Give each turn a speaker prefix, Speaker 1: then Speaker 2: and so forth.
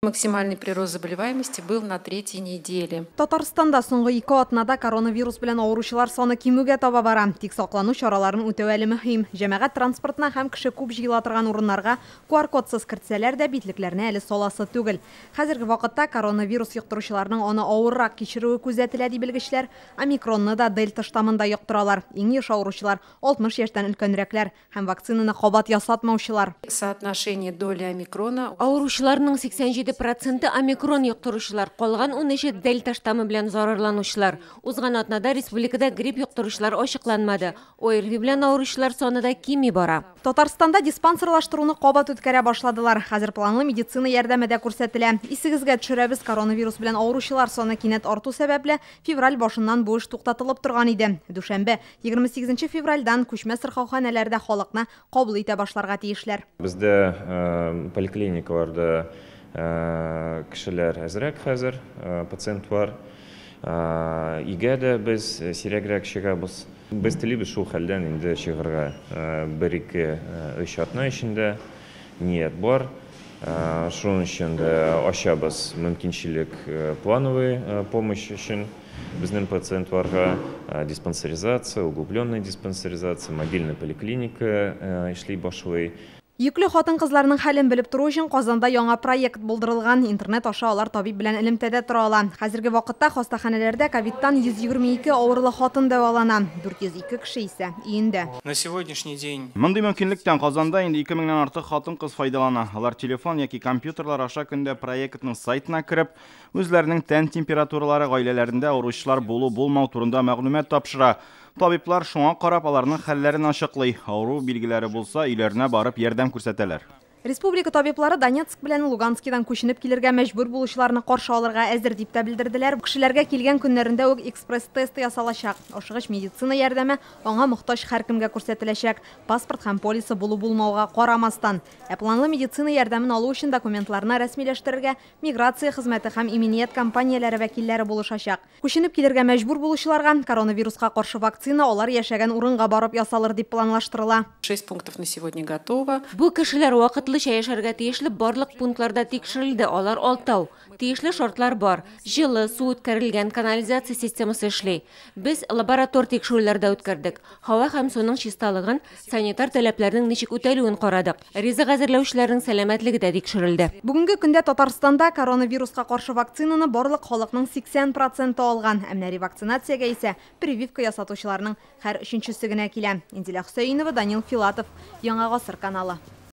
Speaker 1: Максимальный прирост заболеваемости был на 3-й неделе.
Speaker 2: Татарстанда соңгы 2 атнада коронавирус белән авыручылар саны кимүгә таба бара. Тик саклану чараларын үтәү әле мөһим. Җәмәгать транспортына һәм кеше күп җыела торган урыннарга QR-кодсыз кертсәләр дә битлекләрне әле саласы түгел. Хәзерге вакытта коронавирус йоктыручыларның аны авыррак кичерүе күзәтелә ди белгечләр. Омикронны да дельта штаммында йоктыралар. Иң еш авыручылар 60 яшьтән өлкәнрәкләр һәм вакцинаны кабат ясатмаучылар.
Speaker 1: Соотношение доли омикрона
Speaker 3: Авыручыларның 87% омикрон йоктыручылар, калган 13 дельта штаммы белән зарарланучылар. Узган атнада республикада грипп йоктыручылар ачыкланмады. ОРВИ белән авыручылар саны да кими бара.
Speaker 2: Татарстанда диспансерлаштыруны кабат үткәрә башладылар. Хәзер планлы медицина ярдәме дә күрсәтелә. Исегезгә төшерәбез, коронавирус белән авыручылар саны кинәт арту сәбәпле февраль башыннан бу эш туктатылып торган иде. Дүшәмбе 28 февральдән күчмә сырхауханәләрдә халыкны кабул итә башларга тиешләр.
Speaker 4: Бездә поликлиникаларда кешеләр әзрәк хәзер, пациент бар. Игә дә без сирәгрәк чыгабыз. Без телибез шул хәлдән инде чыгарга 1-2-3 атна эчендә ният бар. Шуның өчен дә ачабыз мөмкинчелек плановый помощь өчен безнең пациентларга диспансеризация, углубленная диспансеризация, мобильная поликлиника эшли башлый.
Speaker 2: Йөкле хатын-кызларның хәлен белеп тору өчен Казанда яңа проект булдырылган. Интернет аша алар табиб белән элемтәдә тора ала. Хәзерге вакытта хастаханәләрдә ковидтан 122 авырлы хатын дәвалана. 402 кеше исә өендә.
Speaker 5: На сегодняшний день
Speaker 6: Мондый мөмкинлектән Казанда инде 2000-нән артык хатын-кыз файдалана. Алар телефон яки компьютерлар аша көндә проектның сайтына кирип, үзләренең тән температуралары, гаиләләрендә авыручылар булу-булмау турында мәгълүмат тапшыра. Табиблар шуңа карап аларның хәлләрен ачыклый. Авыру билгеләре булса, өйләренә барып ярдәм күрсәтәләр.
Speaker 2: Республика табиблары Донецк белән Луганскидан күченеп килергә мәҗбүр булучыларны каршы алырга әзер дип тә белдерделәр. Кешеләргә килгән көннәрендә үк экспресс-тест ясалачак. Ашыгыч медицина ярдәме аңа мохтаҗ һәркемгә күрсәтеләчәк. Паспорт һәм полисы булу-булмауга карамастан. Планлы медицина ярдәмен алу өчен документларны рәсмиләштерергә миграция хезмәте һәм иминiyet компанияләре вәкилләре булышачак. Күченеп килергә мәҗбүр булучыларга коронавируска каршы вакцина алар яшәгән урынга барып ясалыр дип планлаштырыла.
Speaker 1: 6 пунктов на сегодня готово.
Speaker 3: Бу кешеләр вакытлыча яшәргә тиешле барлык пунктларда тикшерелде. Алар 6. Тиешле шартлар бар. Җылы, су үткәрелгән, канализация системасы эшли. Без лаборатор тикшерүләрдә үткәрдек. Һава һәм суның чисталыгын, санитар таләпләрнең ничек үтәлүен карадык. Ризык әзерләүчеләрнең сәламәтлеге дә тикшерелде.
Speaker 2: Бүгенге көндә Татарстанда коронавируска каршы вакцинаны барлык халыкның 80% алган. Әмнәри вакцинациягә исә прививка ясатучыларның һәр 3-нчесе генә килә. Инзилә Хөсәенова, Данил Филатов, Яңа гасыр каналы.